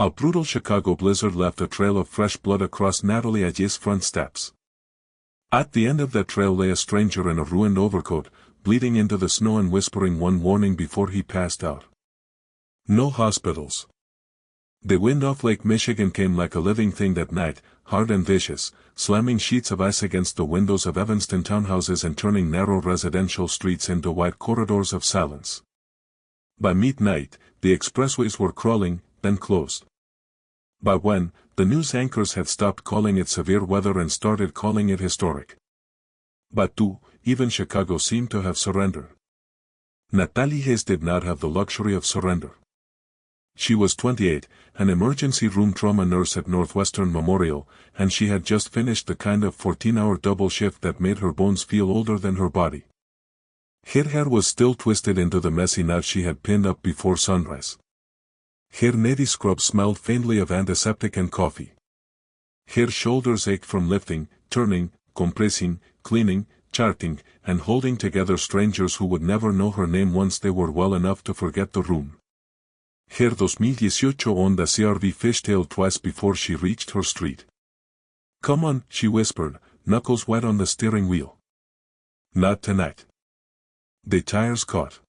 A brutal Chicago blizzard left a trail of fresh blood across Natalie Aje's front steps. At the end of that trail lay a stranger in a ruined overcoat, bleeding into the snow and whispering one warning before he passed out. No hospitals. The wind off Lake Michigan came like a living thing that night, hard and vicious, slamming sheets of ice against the windows of Evanston townhouses and turning narrow residential streets into wide corridors of silence. By midnight, the expressways were crawling, then closed. By when, the news anchors had stopped calling it severe weather and started calling it historic. But even Chicago seemed to have surrendered. Natalie Hayes did not have the luxury of surrender. She was 28, an emergency room trauma nurse at Northwestern Memorial, and she had just finished the kind of 14-hour double shift that made her bones feel older than her body. Her hair was still twisted into the messy knot she had pinned up before sunrise. Her navy scrub smelled faintly of antiseptic and coffee. Her shoulders ached from lifting, turning, compressing, cleaning, charting, and holding together strangers who would never know her name once they were well enough to forget the room. Her 2018 Honda CR-V fishtailed twice before she reached her street. "Come on," she whispered, knuckles wet on the steering wheel. "Not tonight." The tires caught.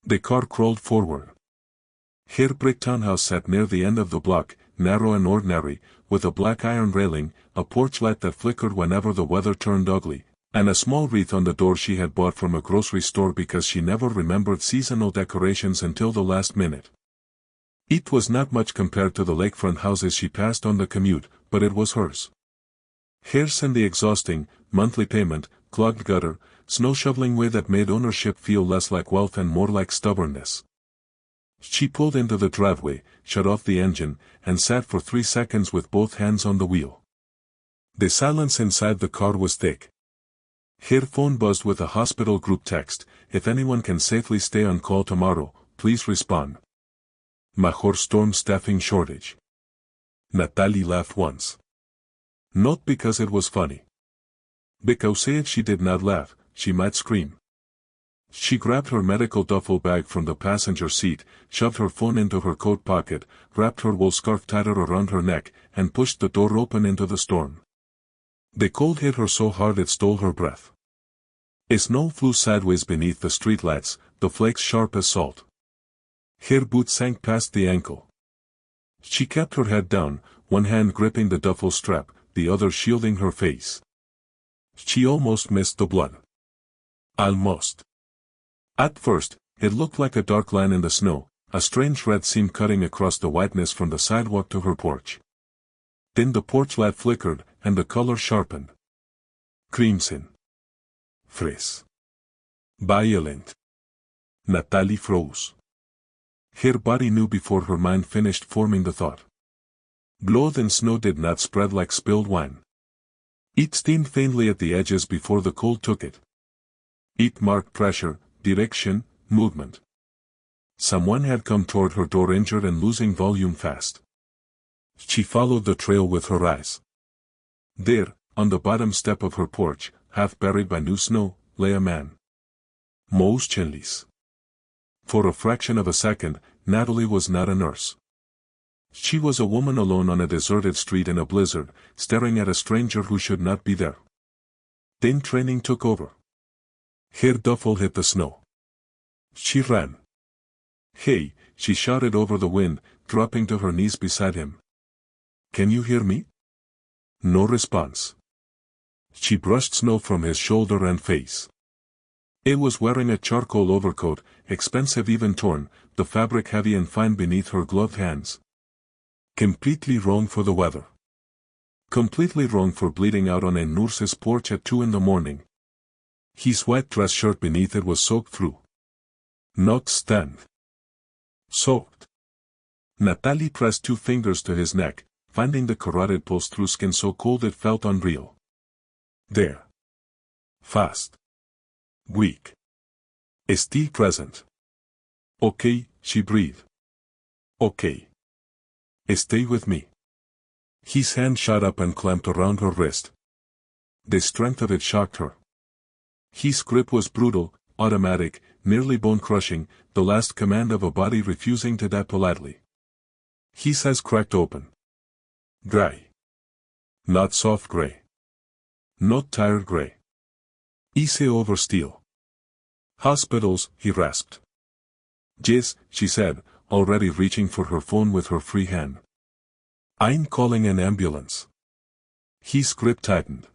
The car crawled forward. Her brick townhouse sat near the end of the block, narrow and ordinary, with a black iron railing, a porch light that flickered whenever the weather turned ugly, and a small wreath on the door she had bought from a grocery store because she never remembered seasonal decorations until the last minute. It was not much compared to the lakefront houses she passed on the commute, but it was hers. Hers in the exhausting, monthly payment, clogged gutter, snow shoveling way that made ownership feel less like wealth and more like stubbornness. She pulled into the driveway, shut off the engine, and sat for 3 seconds with both hands on the wheel. The silence inside the car was thick. Her phone buzzed with a hospital group text: "If anyone can safely stay on call tomorrow, please respond. Major storm staffing shortage." Natalie laughed once. Not because it was funny. Because if she did not laugh, she might scream. She grabbed her medical duffel bag from the passenger seat, shoved her phone into her coat pocket, wrapped her wool scarf tighter around her neck, and pushed the door open into the storm. The cold hit her so hard it stole her breath. Snow flew sideways beneath the streetlights, the flakes sharp as salt. Her boots sank past the ankle. She kept her head down, one hand gripping the duffel strap, the other shielding her face. She almost missed the blood. Almost. At first, it looked like a dark line in the snow, a strange red seam cutting across the whiteness from the sidewalk to her porch. Then the porch light flickered, and the color sharpened. Crimson. Frizz. Violent. Natalie froze. Her body knew before her mind finished forming the thought. Blood and snow did not spread like spilled wine. It steamed faintly at the edges before the cold took it. It marked pressure, direction, movement. Someone had come toward her door injured and losing volume fast. She followed the trail with her eyes. There, on the bottom step of her porch, half buried by new snow, lay a man. Motionless. For a fraction of a second, Natalie was not a nurse. She was a woman alone on a deserted street in a blizzard, staring at a stranger who should not be there. Then training took over. Her duffel hit the snow. She ran. "Hey," she shouted over the wind, dropping to her knees beside him. "Can you hear me?" No response. She brushed snow from his shoulder and face. He was wearing a charcoal overcoat, expensive even torn, the fabric heavy and fine beneath her gloved hands. Completely wrong for the weather. Completely wrong for bleeding out on a nurse's porch at 2 in the morning. His white dress shirt beneath it was soaked through. Not stained. Soaked. Natalie pressed 2 fingers to his neck, finding the carotid pulse through skin so cold it felt unreal. There. Fast. Weak. Still present. "Okay," she breathed. "Okay. Stay with me." His hand shot up and clamped around her wrist. The strength of it shocked her. His grip was brutal, automatic, nearly bone-crushing, the last command of a body refusing to die politely. His eyes cracked open. Gray. Not soft gray. Not tired gray. Easy over steel. Hospitals, he rasped. Yes, she said, already reaching for her phone with her free hand. I'm calling an ambulance. His grip tightened.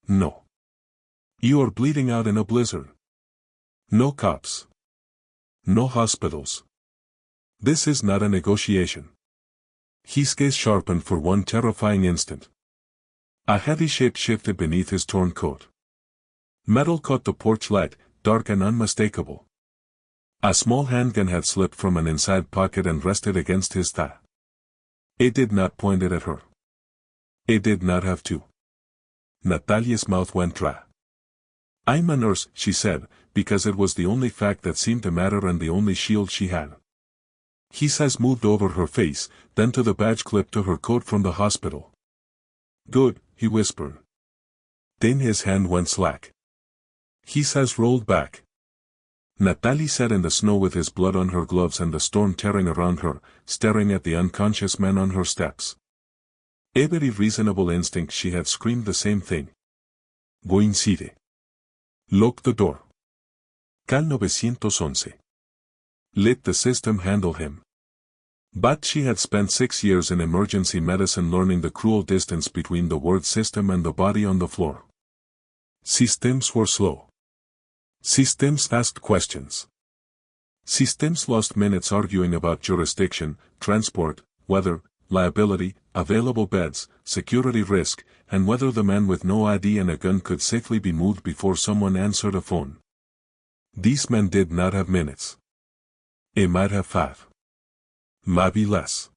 No. You are bleeding out in a blizzard. No cops. No hospitals. This is not a negotiation. His gaze sharpened for one terrifying instant. A heavy shape shifted beneath his torn coat. Metal caught the porch light, dark and unmistakable. A small handgun had slipped from an inside pocket and rested against his thigh. It did not point it at her. It did not have to. Natalia's mouth went dry. I'm a nurse, she said, because it was the only fact that seemed to matter and the only shield she had. His eyes moved over her face, then to the badge clipped to her coat from the hospital. Good, he whispered. Then his hand went slack. His eyes rolled back. Natalie sat in the snow with his blood on her gloves and the storm tearing around her, staring at the unconscious man on her steps. Every reasonable instinct she had screamed the same thing. Go inside. Lock the door. Cal 911. Let the system handle him. But she had spent 6 years in emergency medicine learning the cruel distance between the word system and the body on the floor. Systems were slow. Systems asked questions. Systems lost minutes arguing about jurisdiction, transport, weather, liability, available beds, security risk, and whether the man with no ID and a gun could safely be moved before someone answered a phone. These men did not have minutes. They might have 5. Maybe less.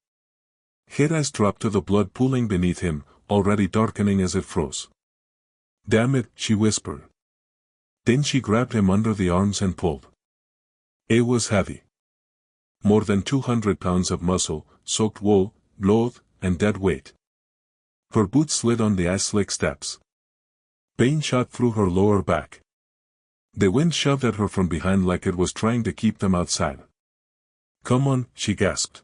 Her eyes dropped to the blood pooling beneath him, already darkening as it froze. Damn it, she whispered. Then she grabbed him under the arms and pulled. It was heavy. More than 200 pounds of muscle, soaked wool, blood, and dead weight. Her boots slid on the ice-slick steps. Pain shot through her lower back. The wind shoved at her from behind like it was trying to keep them outside. Come on, she gasped.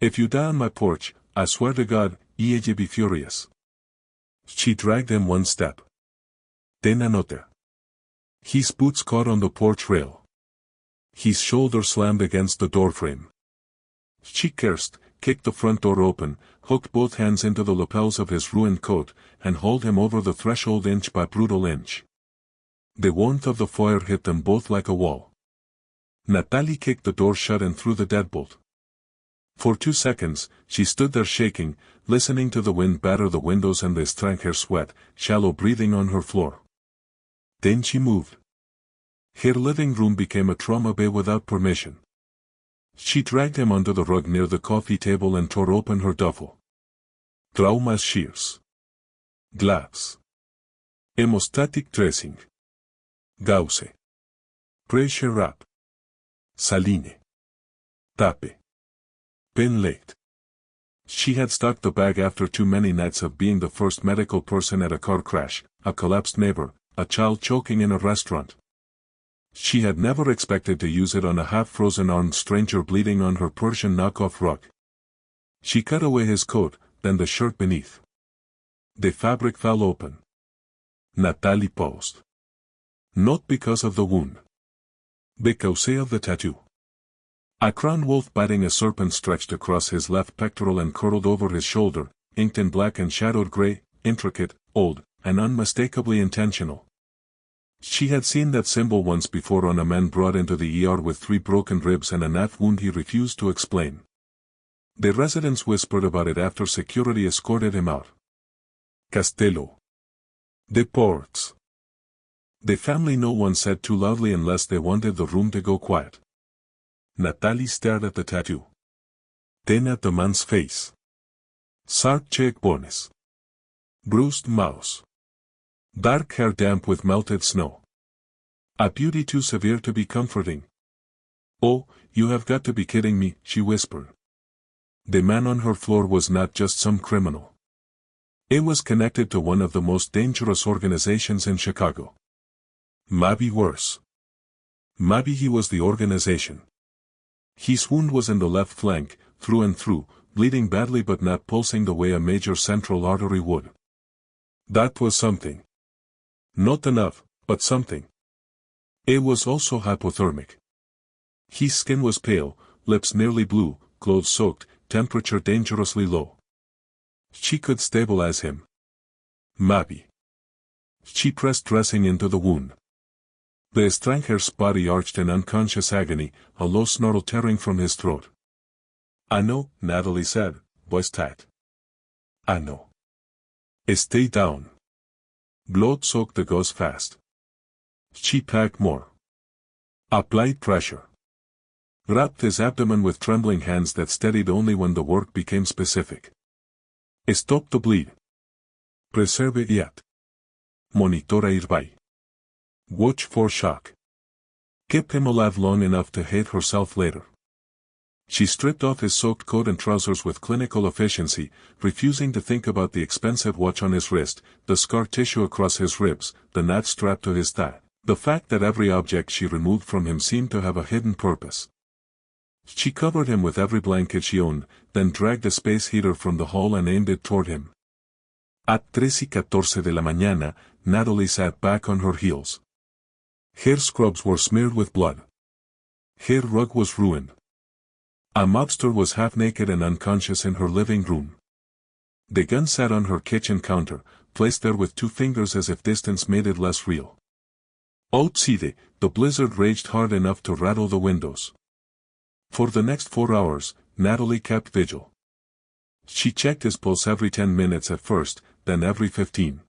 If you die on my porch, I swear to God, you'll be furious. She dragged him one step. Then another. His boots caught on the porch rail. His shoulder slammed against the doorframe. She cursed, kicked the front door open, hooked both hands into the lapels of his ruined coat, and hauled him over the threshold inch by brutal inch. The warmth of the fire hit them both like a wall. Natalie kicked the door shut and threw the deadbolt. For 2 seconds, she stood there shaking, listening to the wind batter the windows and the strange sweat, shallow breathing on her floor. Then she moved. Her living room became a trauma bay without permission. She dragged him onto the rug near the coffee table and tore open her duffel. Trauma shears. Gloves. Hemostatic dressing. Gauze. Pressure wrap. Saline. Tape. Pen light. She had stuck the bag after too many nights of being the first medical person at a car crash, a collapsed neighbor, a child choking in a restaurant. She had never expected to use it on a half-frozen armed stranger bleeding on her Persian knockoff rug. She cut away his coat, then the shirt beneath. The fabric fell open. Natalie paused. Not because of the wound. Because of the tattoo. A crown wolf biting a serpent stretched across his left pectoral and curled over his shoulder, inked in black and shadowed gray, intricate, old, and unmistakably intentional. She had seen that symbol once before on a man brought into the ER with 3 broken ribs and a knife wound he refused to explain. The residents whispered about it after security escorted him out. Castello. The ports. The family no one said too loudly unless they wanted the room to go quiet. Natalie stared at the tattoo. Then at the man's face. Sharp cheekbones. Bruised mouth. Dark hair damp with melted snow. A beauty too severe to be comforting. Oh, you have got to be kidding me, she whispered. The man on her floor was not just some criminal. It was connected to one of the most dangerous organizations in Chicago. Maybe worse. Maybe he was the organization. His wound was in the left flank, through and through, bleeding badly but not pulsing the way a major central artery would. That was something. Not enough, but something. It was also hypothermic. His skin was pale, lips nearly blue, clothes soaked, temperature dangerously low. She could stabilize him. Maybe. She pressed dressing into the wound. The stranger's body arched in unconscious agony, a low snarl tearing from his throat. I know, Natalie said, voice tight. I know. Stay down. Blood soaked the gauze fast. She packed more. Applied pressure. Wrapped his abdomen with trembling hands that steadied only when the work became specific. Stop the bleed. Preserve it yet. Monitora ir by. Watch for shock. Keep him alive long enough to hate herself later. She stripped off his soaked coat and trousers with clinical efficiency, refusing to think about the expensive watch on his wrist, the scar tissue across his ribs, the knot strapped to his thigh, the fact that every object she removed from him seemed to have a hidden purpose. She covered him with every blanket she owned, then dragged a space heater from the hall and aimed it toward him. At 3:14 de la mañana, Natalie sat back on her heels. Her scrubs were smeared with blood. Her rug was ruined. A mobster was half-naked and unconscious in her living room. The gun sat on her kitchen counter, placed there with 2 fingers as if distance made it less real. Outside, the blizzard raged hard enough to rattle the windows. For the next 4 hours, Natalie kept vigil. She checked his pulse every 10 minutes at first, then every 15.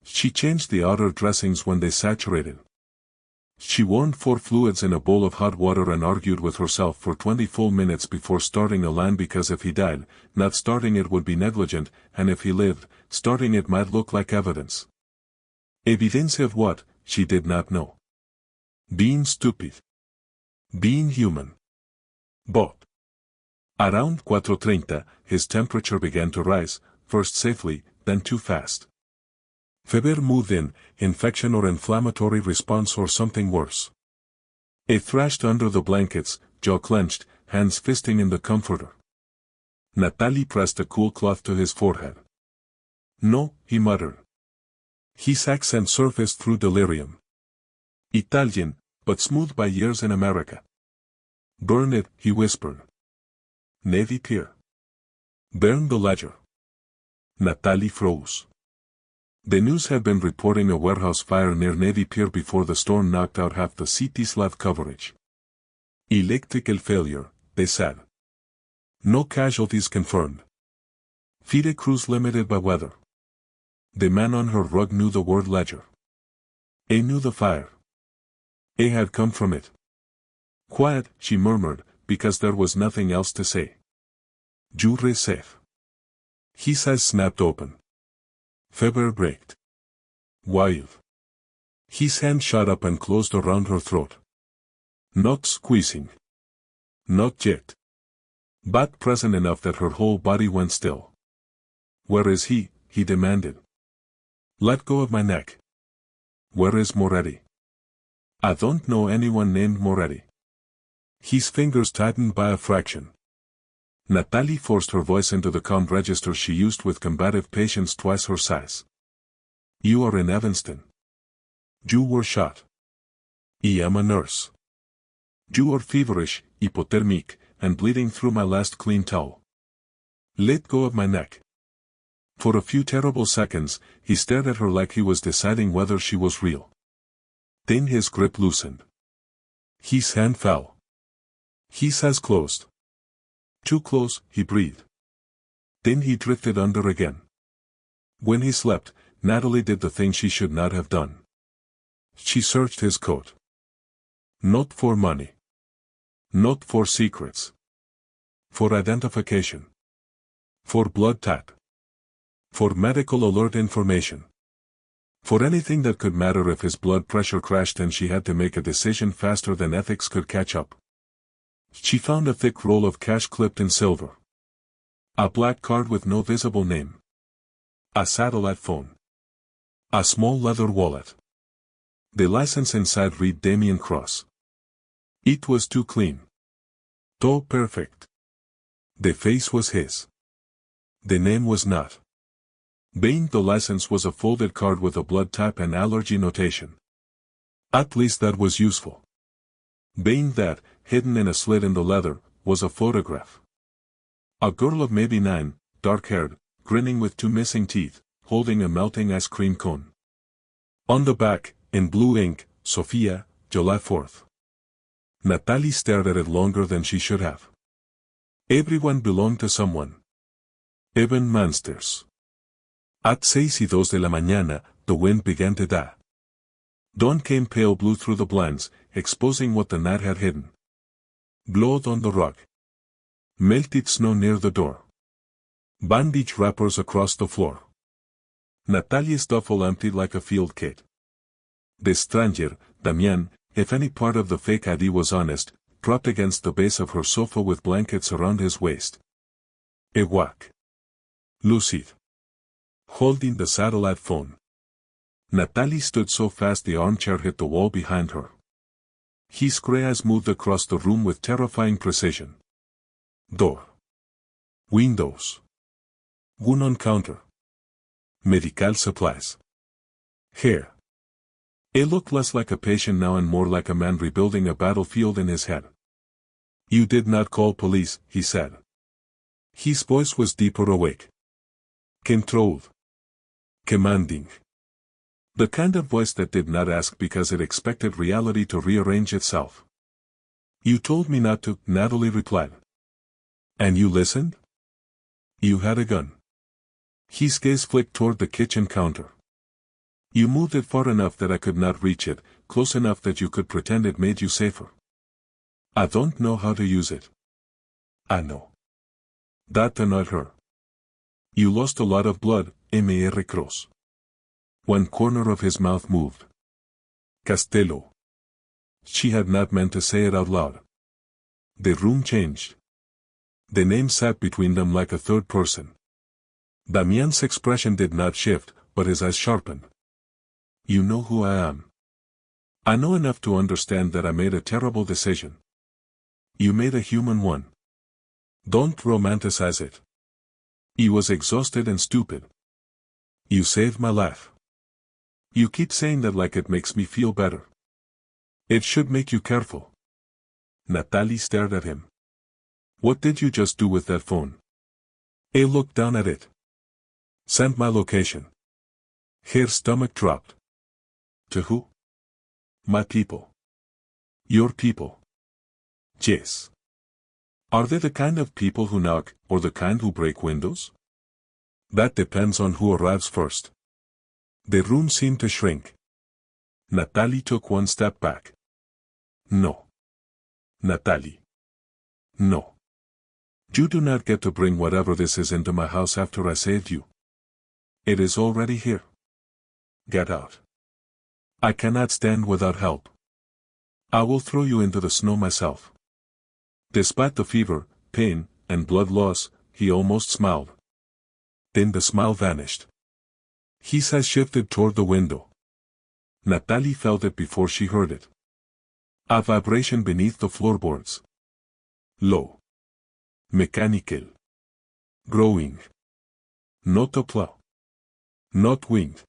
She changed the outer dressings when they saturated. She warmed 4 fluids in a bowl of hot water and argued with herself for 20 full minutes before starting a line because if he died, not starting it would be negligent, and if he lived, starting it might look like evidence. Evidencia of what, she did not know. Being stupid. Being human. But. Around 4:30, his temperature began to rise, first safely, then too fast. Fever moved in, infection or inflammatory response or something worse. He thrashed under the blankets, jaw clenched, hands fisting in the comforter. Natalie pressed a cool cloth to his forehead. No, he muttered. His accent surfaced through delirium. Italian, but smooth by years in America. Burn it, he whispered. Navy Pier. Burn the ledger. Natalie froze. The news had been reporting a warehouse fire near Navy Pier before the storm knocked out half the city's live coverage. Electrical failure, they said. No casualties confirmed. Fide crews limited by weather. The man on her rug knew the word ledger. He knew the fire. He had come from it. Quiet, she murmured, because there was nothing else to say. Jure safe. His eyes snapped open. Fever braked. Wild. His hand shot up and closed around her throat. Not squeezing. Not yet. But present enough that her whole body went still. Where is he? He demanded. Let go of my neck. Where is Moretti? I don't know anyone named Moretti. His fingers tightened by a fraction. Natalie forced her voice into the calm register she used with combative patience twice her size. You are in Evanston. You were shot. I am a nurse. You are feverish, hypothermic, and bleeding through my last clean towel. Let go of my neck. For a few terrible seconds, he stared at her like he was deciding whether she was real. Then his grip loosened. His hand fell. His eyes closed. Too close, he breathed. Then he drifted under again. When he slept, Natalie did the thing she should not have done. She searched his coat. Not for money. Not for secrets. For identification. For blood type. For medical alert information. For anything that could matter if his blood pressure crashed and she had to make a decision faster than ethics could catch up. She found a thick roll of cash clipped in silver. A black card with no visible name. A satellite phone. A small leather wallet. The license inside read Damien Cross. It was too clean. Too perfect. The face was his. The name was not. Bane. The license was a folded card with a blood type and allergy notation. At least that was useful. Bane. That, hidden in a slit in the leather, was a photograph. A girl of maybe 9, dark-haired, grinning with 2 missing teeth, holding a melting ice cream cone. On the back, in blue ink, Sofia, July 4th. Natalie stared at it longer than she should have. Everyone belonged to someone. Even monsters. At 6:02 de la mañana, the wind began to die. Dawn came pale blue through the blinds, exposing what the night had hidden. Blood on the rug. Melted snow near the door. Bandage wrappers across the floor. Natalie's duffel emptied like a field kit. The stranger, Damian, if any part of the fake ID was honest, propped against the base of her sofa with blankets around his waist. Awake. Lucid. Holding the satellite phone. Natalie stood so fast the armchair hit the wall behind her. His gray eyes moved across the room with terrifying precision. Door. Windows. Gun on counter. Medical supplies. Hair. It looked less like a patient now and more like a man rebuilding a battlefield in his head. You did not call police, he said. His voice was deeper awake. Controlled. Commanding. The kind of voice that did not ask because it expected reality to rearrange itself. You told me not to, Natalie replied. And you listened? You had a gun. His gaze flicked toward the kitchen counter. You moved it far enough that I could not reach it, close enough that you could pretend it made you safer. I don't know how to use it. I know. That annoyed her. You lost a lot of blood, Mr. Cross. One corner of his mouth moved. Castello. She had not meant to say it out loud. The room changed. The name sat between them like a third person. Damian's expression did not shift, but his eyes sharpened. You know who I am. I know enough to understand that I made a terrible decision. You made a human one. Don't romanticize it. He was exhausted and stupid. You saved my life. You keep saying that like it makes me feel better. It should make you careful. Natalie stared at him. What did you just do with that phone? He looked down at it. Send my location. Her stomach dropped. To who? My people. Your people. Yes. Are they the kind of people who knock, or the kind who break windows? That depends on who arrives first. The room seemed to shrink. Natalie took one step back. No. Natalie. No. You do not get to bring whatever this is into my house after I saved you. It is already here. Get out. I cannot stand without help. I will throw you into the snow myself. Despite the fever, pain, and blood loss, he almost smiled. Then the smile vanished. His eyes shifted toward the window. Natalie felt it before she heard it. A vibration beneath the floorboards. Low. Mechanical. Growing. Not a plow. Not wind.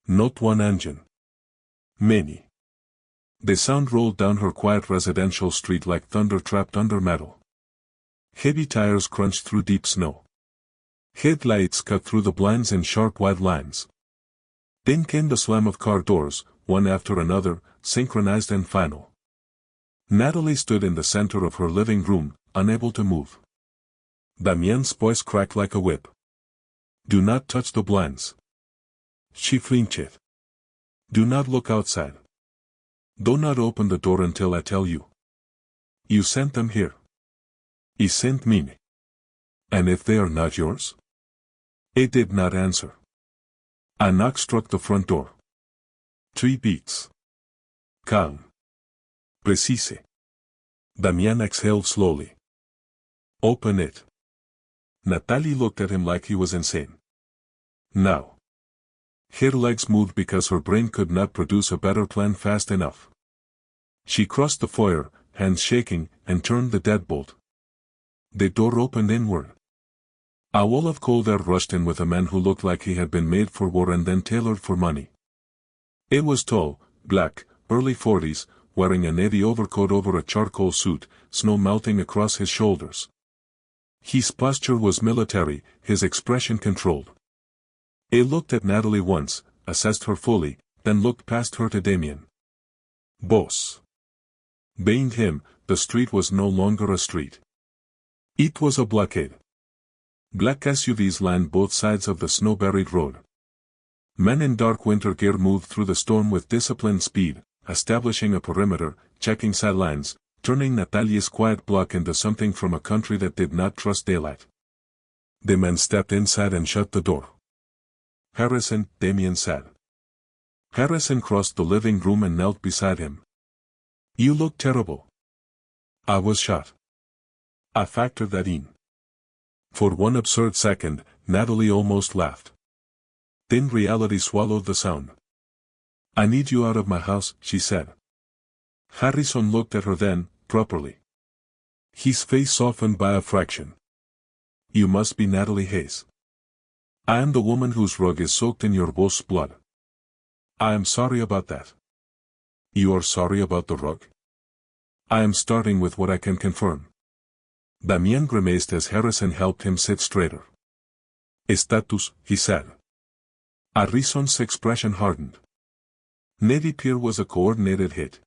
Not one engine. Many. The sound rolled down her quiet residential street like thunder trapped under metal. Heavy tires crunched through deep snow. Headlights cut through the blinds in sharp wide lines. Then came the slam of car doors, one after another, synchronized and final. Natalie stood in the center of her living room, unable to move. Damien's voice cracked like a whip. Do not touch the blinds. She flinched. Do not look outside. Do not open the door until I tell you. You sent them here. He sent me. And if they are not yours? It did not answer. A knock struck the front door. 3 beats. Calm. Precise. Damian exhaled slowly. Open it. Natalie looked at him like he was insane. Now. Her legs moved because her brain could not produce a better plan fast enough. She crossed the foyer, hands shaking, and turned the deadbolt. The door opened inward. A wall of cold air rushed in with a man who looked like he had been made for war and then tailored for money. It was tall, black, early 40s, wearing a navy overcoat over a charcoal suit, snow melting across his shoulders. His posture was military, his expression controlled. He looked at Natalie once, assessed her fully, then looked past her to Damien. Boss. Behind him, the street was no longer a street. It was a blockade. Black SUVs lined both sides of the snow-buried road. Men in dark winter gear moved through the storm with disciplined speed, establishing a perimeter, checking sidelines, turning Natalia's quiet block into something from a country that did not trust daylight. The men stepped inside and shut the door. Harrison, Damien said. Harrison crossed the living room and knelt beside him. You look terrible. I was shot. I factored that in. For one absurd second, Natalie almost laughed. Then reality swallowed the sound. I need you out of my house, she said. Harrison looked at her then, properly. His face softened by a fraction. You must be Natalie Hayes. I am the woman whose rug is soaked in your boss's blood. I am sorry about that. You are sorry about the rug? I am starting with what I can confirm. Damien grimaced as Harrison helped him sit straighter. Status, he said. Harrison's expression hardened. Navy Pier was a coordinated hit.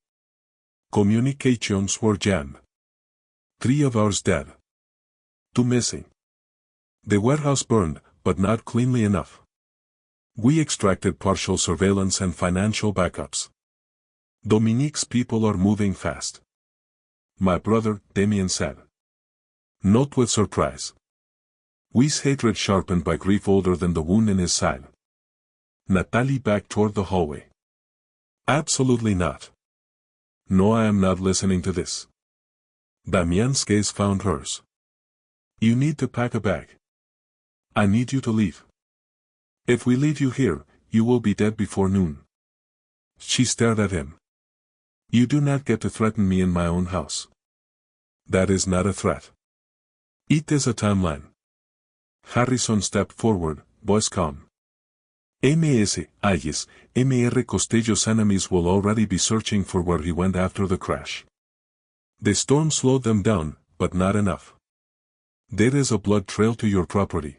Communications were jammed. 3 of ours dead. 2 missing. The warehouse burned, but not cleanly enough. We extracted partial surveillance and financial backups. Dominique's people are moving fast. My brother, Damien said. Not with surprise. We's hatred sharpened by grief older than the wound in his side. Natalie backed toward the hallway. Absolutely not. No, I am not listening to this. Damien's gaze found hers. You need to pack a bag. I need you to leave. If we leave you here, you will be dead before noon. She stared at him. You do not get to threaten me in my own house. That is not a threat. It is a timeline. Harrison stepped forward, voice calm. MS, Ayes, MR Costello's enemies will already be searching for where he went after the crash. The storm slowed them down, but not enough. There is a blood trail to your property.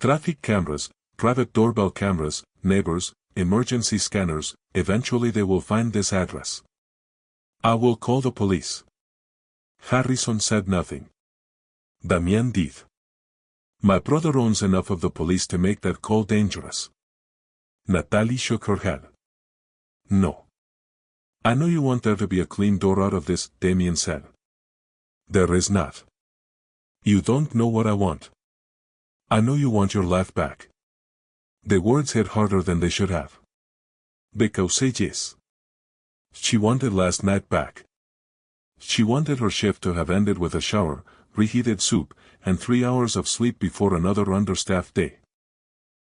Traffic cameras, private doorbell cameras, neighbors, emergency scanners, eventually they will find this address. I will call the police. Harrison said nothing. Damien did. My brother owns enough of the police to make that call dangerous. Natalie shook her head. No. I know you want there to be a clean door out of this, Damien said. There is not. You don't know what I want. I know you want your life back. The words hit harder than they should have. Because yes. She wanted last night back. She wanted her shift to have ended with a shower, reheated soup, and 3 hours of sleep before another understaffed day.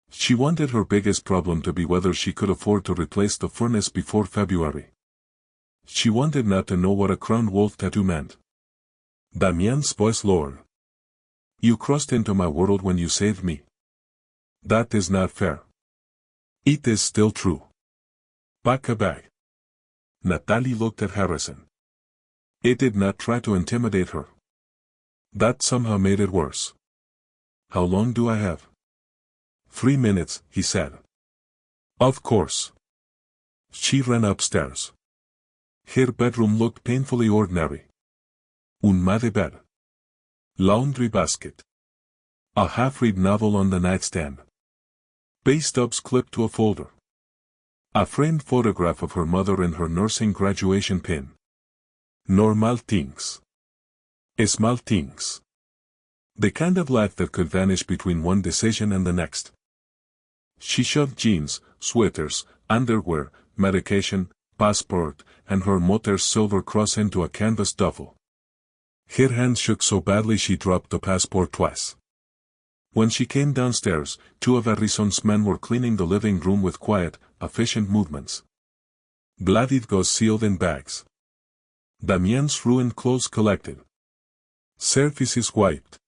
She wanted her biggest problem to be whether she could afford to replace the furnace before February. She wanted not to know what a crowned wolf tattoo meant. Damien's voice lowered. You crossed into my world when you saved me. That is not fair. It is still true. Pack a bag. Natalie looked at Harrison. It did not try to intimidate her. That somehow made it worse. How long do I have? 3 minutes, he said. Of course. She ran upstairs. Her bedroom looked painfully ordinary. Un mat de bed. Laundry basket. A half-read novel on the nightstand. Pay stubs clipped to a folder. A framed photograph of her mother and her nursing graduation pin. Normal things. Small things. The kind of life that could vanish between one decision and the next. She shoved jeans, sweaters, underwear, medication, passport, and her mother's silver cross into a canvas duffel. Her hand shook so badly she dropped the passport twice. When she came downstairs, 2 of Harrison's men were cleaning the living room with quiet, efficient movements. Bloodied gauze sealed in bags. Damien's ruined clothes collected. Surfaces wiped.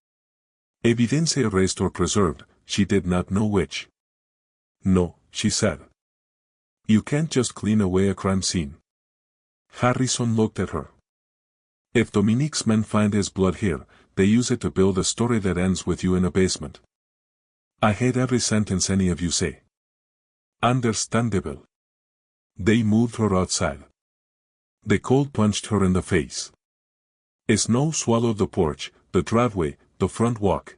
Evidence erased or preserved, she did not know which. No, she said. You can't just clean away a crime scene. Harrison looked at her. If Dominique's men find his blood here, they use it to build a story that ends with you in a basement. I hate every sentence any of you say. Understandable. They moved her outside. The cold punched her in the face. Snow swallowed the porch, the driveway, the front walk.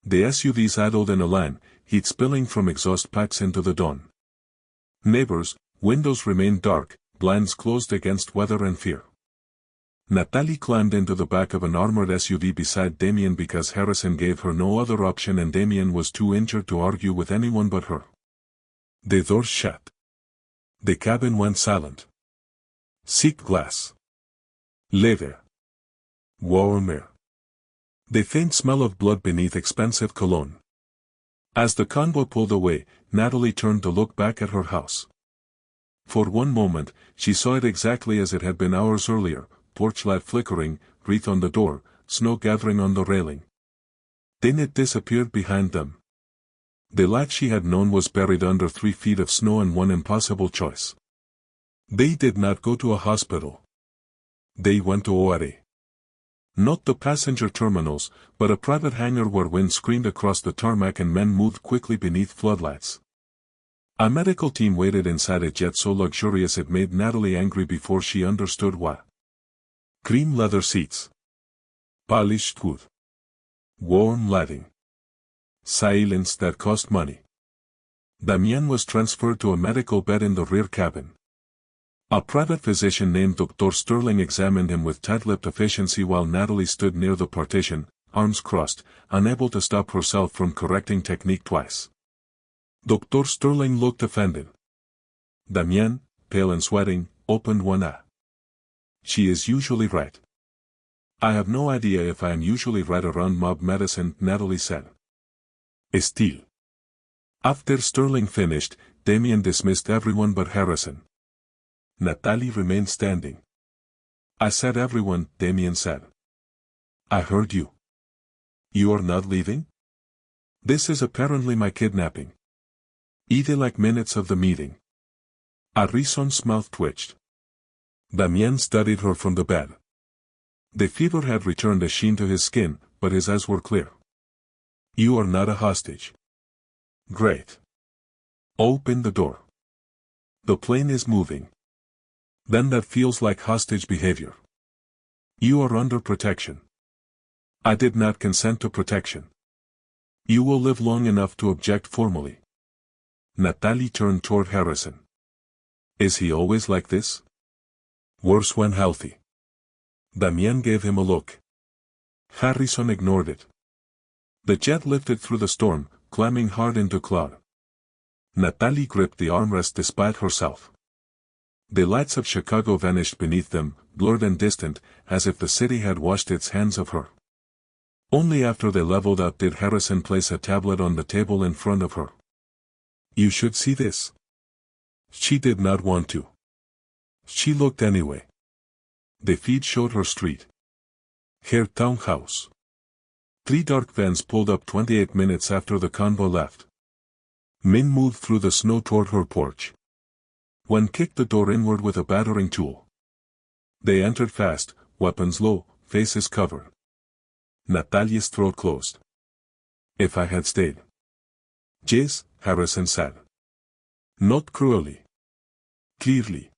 The SUVs idled in a line, heat spilling from exhaust pipes into the dawn. Neighbors, windows remained dark, blinds closed against weather and fear. Natalie climbed into the back of an armored SUV beside Damien because Harrison gave her no other option and Damien was too injured to argue with anyone but her. The doors shut. The cabin went silent. Thick glass. Leather. Warm air. The faint smell of blood beneath expensive cologne. As the convoy pulled away, Natalie turned to look back at her house. For one moment, she saw it exactly as it had been hours earlier, porch light flickering, wreath on the door, snow gathering on the railing. Then it disappeared behind them. The life she had known was buried under 3 feet of snow and one impossible choice. They did not go to a hospital. They went to ORE. Not the passenger terminals, but a private hangar where wind screamed across the tarmac and men moved quickly beneath floodlights. A medical team waited inside a jet so luxurious it made Natalie angry before she understood why. Cream leather seats. Polished wood. Warm lighting. Silence that cost money. Damien was transferred to a medical bed in the rear cabin. A private physician named Dr. Sterling examined him with tight-lipped efficiency while Natalie stood near the partition, arms crossed, unable to stop herself from correcting technique twice. Dr. Sterling looked offended. Damien, pale and sweating, opened one eye. She is usually right. I have no idea if I am usually right around mob medicine, Natalie said. Still. After Sterling finished, Damien dismissed everyone but Harrison. Natalie remained standing. I said everyone, Damien said. I heard you. You are not leaving? This is apparently my kidnapping. Either like minutes of the meeting. Harrison's mouth twitched. Damien studied her from the bed. The fever had returned a sheen to his skin, but his eyes were clear. You are not a hostage. Great. Open the door. The plane is moving. Then that feels like hostage behavior. You are under protection. I did not consent to protection. You will live long enough to object formally. Natalie turned toward Harrison. Is he always like this? Worse when healthy. Damien gave him a look. Harrison ignored it. The jet lifted through the storm, climbing hard into cloud. Natalie gripped the armrest despite herself. The lights of Chicago vanished beneath them, blurred and distant, as if the city had washed its hands of her. Only after they leveled out did Harrison place a tablet on the table in front of her. You should see this. She did not want to. She looked anyway. The feed showed her street. Her townhouse. 3 dark vans pulled up 28 minutes after the convoy left. Men moved through the snow toward her porch. One kicked the door inward with a battering tool. They entered fast, weapons low, faces covered. Natalia's throat closed. If I had stayed. Yes, Harrison said. Not cruelly. Clearly.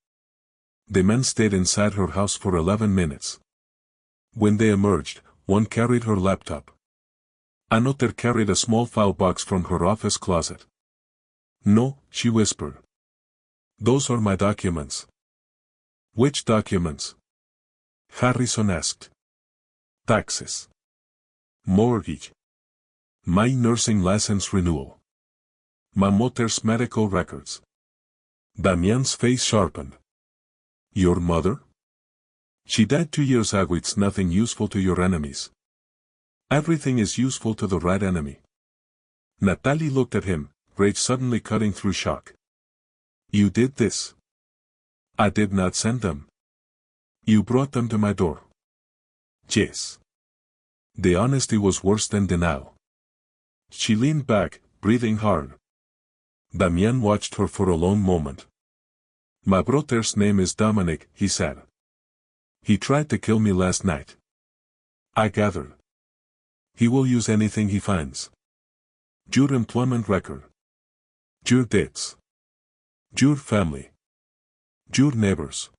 The men stayed inside her house for 11 minutes. When they emerged, one carried her laptop. Another carried a small file box from her office closet. No, she whispered. Those are my documents. Which documents? Harrison asked. Taxes. Mortgage. My nursing license renewal. My mother's medical records. Damien's face sharpened. Your mother? She died 2 years ago. It's nothing useful to your enemies. Everything is useful to the right enemy. Natalie looked at him, rage suddenly cutting through shock. You did this. I did not send them. You brought them to my door. Yes. The honesty was worse than denial. She leaned back, breathing hard. Damian watched her for a long moment. My brother's name is Dominic, he said. He tried to kill me last night. I gathered. He will use anything he finds. Your employment record. Your debts. Your family. Your neighbors.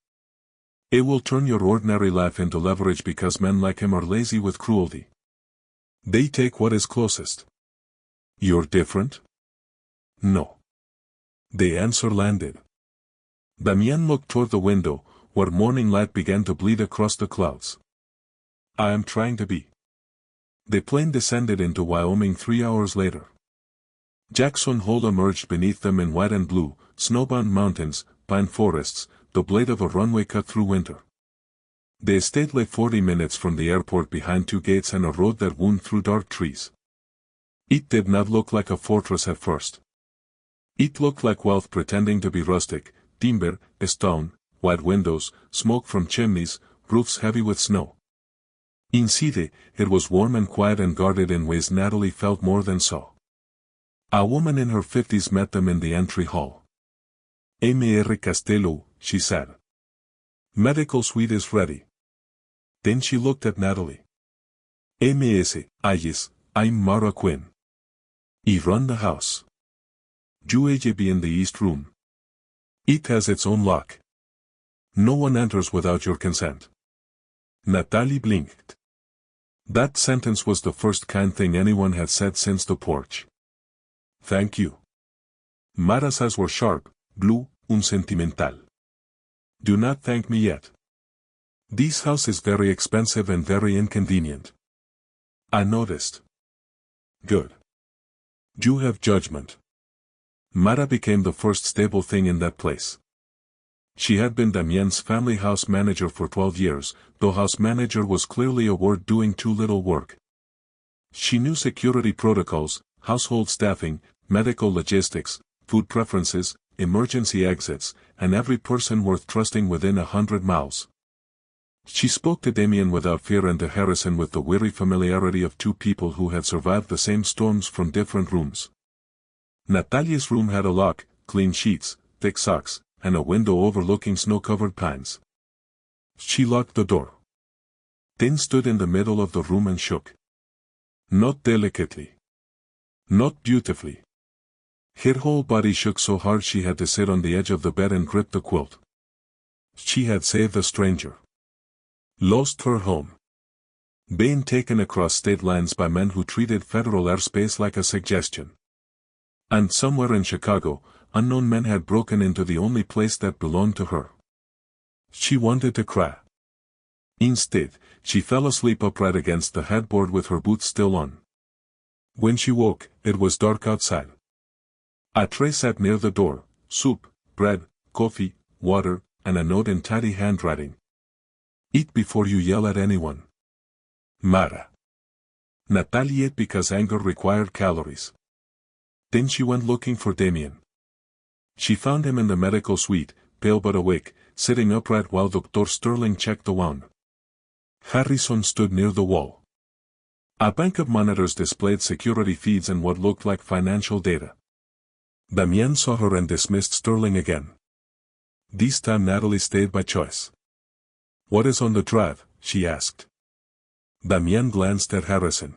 It will turn your ordinary life into leverage because men like him are lazy with cruelty. They take what is closest. You're different? No. The answer landed. Damian looked toward the window, where morning light began to bleed across the clouds. I am trying to be. The plane descended into Wyoming 3 hours later. Jackson Hole emerged beneath them in white and blue, snowbound mountains, pine forests, the blade of a runway cut through winter. The estate lay 40 minutes from the airport behind two gates and a road that wound through dark trees. It did not look like a fortress at first. It looked like wealth pretending to be rustic, timber, stone, wide windows, smoke from chimneys, roofs heavy with snow. Inside, it was warm and quiet and guarded in ways Natalie felt more than saw. A woman in her 50s met them in the entry hall. Mr. Castello, she said. Medical suite is ready. Then she looked at Natalie. Ms. Ayes, I'm Mara Quinn. I run the house. You be in the east room. It has its own lock. No one enters without your consent. Natalie blinked. That sentence was the first kind thing anyone had said since the porch. Thank you. Mara's eyes were sharp, blue, sentimental. Do not thank me yet. This house is very expensive and very inconvenient. I noticed. Good. You have judgment. Mara became the first stable thing in that place. She had been Damien's family house manager for 12 years, though house manager was clearly a word doing too little work. She knew security protocols, household staffing, medical logistics, food preferences, emergency exits, and every person worth trusting within 100 miles. She spoke to Damien without fear and to Harrison with the weary familiarity of two people who had survived the same storms from different rooms. Natalia's room had a lock, clean sheets, thick socks, and a window overlooking snow-covered pines. She locked the door. Then stood in the middle of the room and shook. Not delicately. Not beautifully. Her whole body shook so hard she had to sit on the edge of the bed and grip the quilt. She had saved a stranger. Lost her home. Been taken across state lines by men who treated federal airspace like a suggestion. And somewhere in Chicago, unknown men had broken into the only place that belonged to her. She wanted to cry. Instead, she fell asleep upright against the headboard with her boots still on. When she woke, it was dark outside. A tray sat near the door, soup, bread, coffee, water, and a note in tidy handwriting. Eat before you yell at anyone. Mara. Natalie ate because anger required calories. Then she went looking for Damien. She found him in the medical suite, pale but awake, sitting upright while Dr. Sterling checked the wound. Harrison stood near the wall. A bank of monitors displayed security feeds and what looked like financial data. Damien saw her and dismissed Sterling again. This time Natalie stayed by choice. What is on the drive? She asked. Damien glanced at Harrison.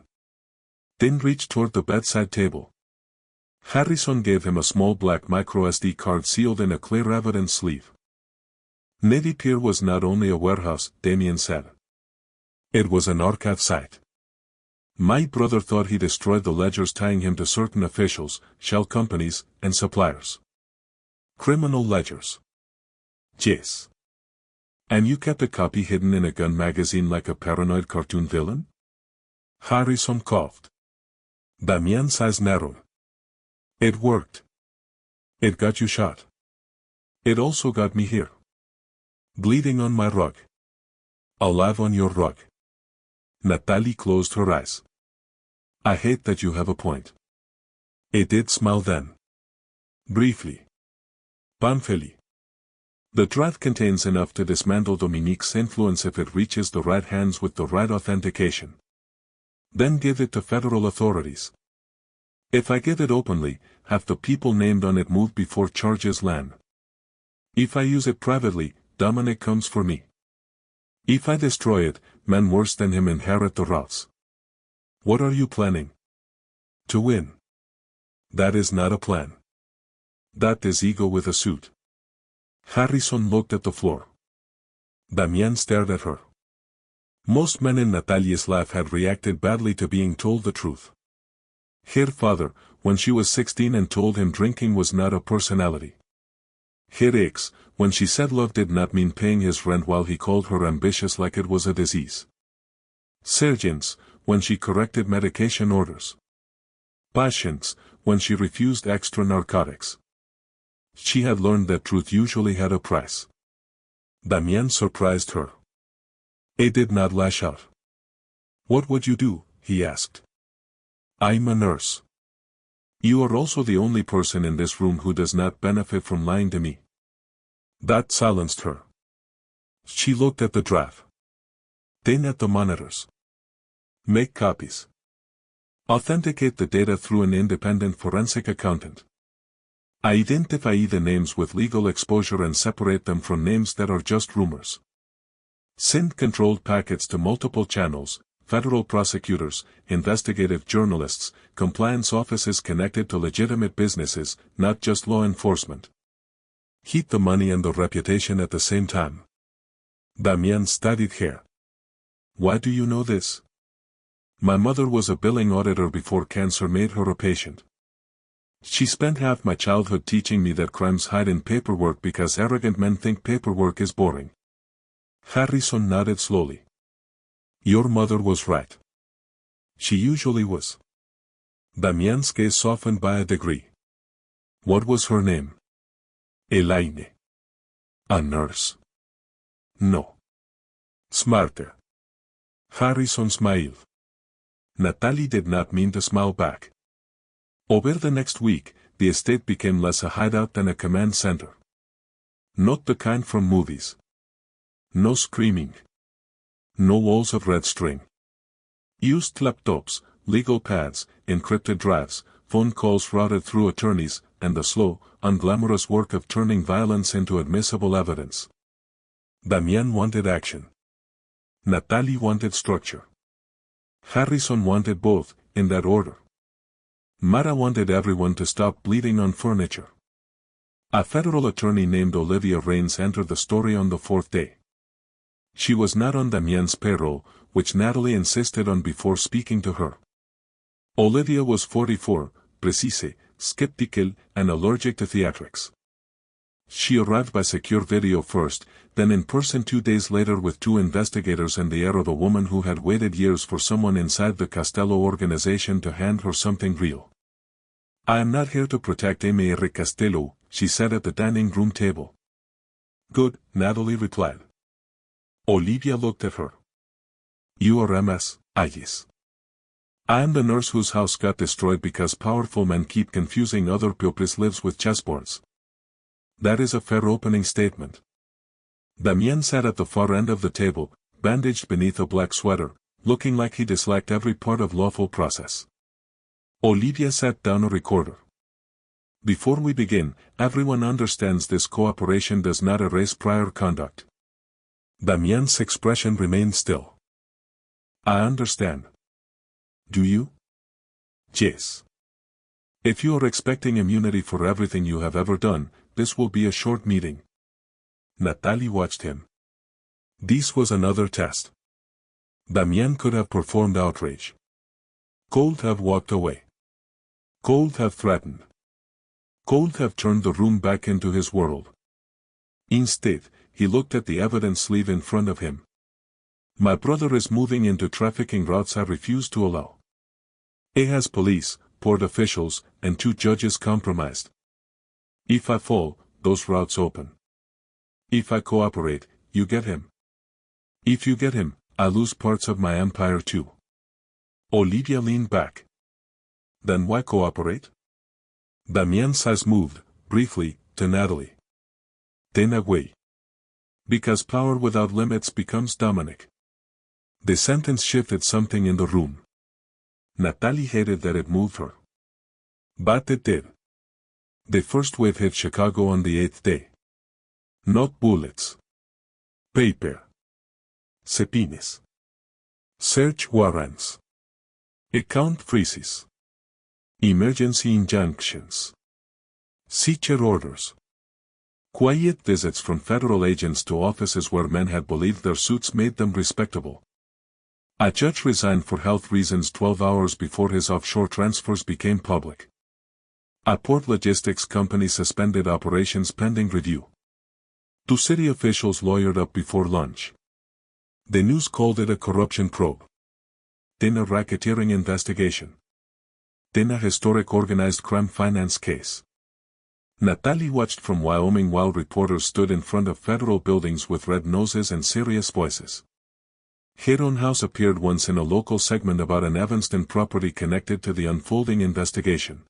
Then reached toward the bedside table. Harrison gave him a small black microSD card sealed in a clear evidence sleeve. Navy Pier was not only a warehouse, Damien said. It was an archive site. My brother thought he destroyed the ledgers tying him to certain officials, shell companies, and suppliers. Criminal ledgers. Yes. And you kept a copy hidden in a gun magazine like a paranoid cartoon villain? Harrison coughed. Damien's eyes narrowed. It worked. It got you shot. It also got me here. Bleeding on my rug. Alive on your rug. Natalie closed her eyes. I hate that you have a point. It did smile then. Briefly. Painfully. The drive contains enough to dismantle Dominique's influence if it reaches the right hands with the right authentication. Then give it to federal authorities. If I give it openly, have the people named on it move before charges land. If I use it privately, Dominic comes for me. If I destroy it, men worse than him inherit the routes. What are you planning? To win. That is not a plan. That is ego with a suit. Harrison looked at the floor. Damian stared at her. Most men in Natalia's life had reacted badly to being told the truth. Her father, when she was 16 and told him drinking was not a personality. Her ex, when she said love did not mean paying his rent while he called her ambitious like it was a disease. Sergeants, when she corrected medication orders. Patients, when she refused extra narcotics. She had learned that truth usually had a price. Damian surprised her. He did not lash out. What would you do? He asked. I'm a nurse. You are also the only person in this room who does not benefit from lying to me. That silenced her. She looked at the draft. Then at the monitors. Make copies. Authenticate the data through an independent forensic accountant. Identify the names with legal exposure and separate them from names that are just rumors. Send controlled packets to multiple channels, federal prosecutors, investigative journalists, compliance offices connected to legitimate businesses, not just law enforcement. Keep the money and the reputation at the same time. Damian studied her. Why do you know this? My mother was a billing auditor before cancer made her a patient. She spent half my childhood teaching me that crimes hide in paperwork because arrogant men think paperwork is boring. Harrison nodded slowly. Your mother was right. She usually was. Damian's gaze softened by a degree. What was her name? Elaine. A nurse. No. Smarter. Harrison smiled. Natalie did not mean to smile back. Over the next week, the estate became less a hideout than a command center. Not the kind from movies. No screaming. No walls of red string. Used laptops, legal pads, encrypted drives, phone calls routed through attorneys, and the slow, unglamorous work of turning violence into admissible evidence. Damian wanted action. Natalie wanted structure. Harrison wanted both, in that order. Mara wanted everyone to stop bleeding on furniture. A federal attorney named Olivia Raines entered the story on the fourth day. She was not on Damian's payroll, which Natalie insisted on before speaking to her. Olivia was 44, precise, skeptical, and allergic to theatrics. She arrived by secure video first, then in person 2 days later with 2 investigators and the air of a woman who had waited years for someone inside the Castello organization to hand her something real. I am not here to protect Mr. Castello, she said at the dining room table. Good, Natalie replied. Olivia looked at her. You are MS, yes. I am the nurse whose house got destroyed because powerful men keep confusing other pupils lives with chessboards. That is a fair opening statement. Damien sat at the far end of the table, bandaged beneath a black sweater, looking like he disliked every part of lawful process. Olivia sat down a recorder. Before we begin, everyone understands this cooperation does not erase prior conduct. Damien's expression remained still. I understand. Do you? Yes. If you are expecting immunity for everything you have ever done, this will be a short meeting. Natalie watched him. This was another test. Damien could have performed outrage. Could have walked away. Could have threatened. Could have turned the room back into his world. Instead, he looked at the evidence sleeve in front of him. My brother is moving into trafficking routes I refuse to allow. He has police, port officials, and 2 judges compromised. If I fall, those routes open. If I cooperate, you get him. If you get him, I lose parts of my empire too. Olivia leaned back. Then why cooperate? Damien's eyes moved, briefly, to Natalie. Then away. Because power without limits becomes Dominic. The sentence shifted something in the room. Natalie hated that it moved her. But it did. The first wave hit Chicago on the 8th day. Not bullets. Paper. Subpoenas. Search warrants. Account freezes. Emergency injunctions. Seizure orders. Quiet visits from federal agents to offices where men had believed their suits made them respectable. A judge resigned for health reasons 12 hours before his offshore transfers became public. A port logistics company suspended operations pending review. 2 city officials lawyered up before lunch. The news called it a corruption probe. Then a racketeering investigation. Then a historic organized crime finance case. Natalie watched from Wyoming while reporters stood in front of federal buildings with red noses and serious voices. Her own house appeared once in a local segment about an Evanston property connected to the unfolding investigation.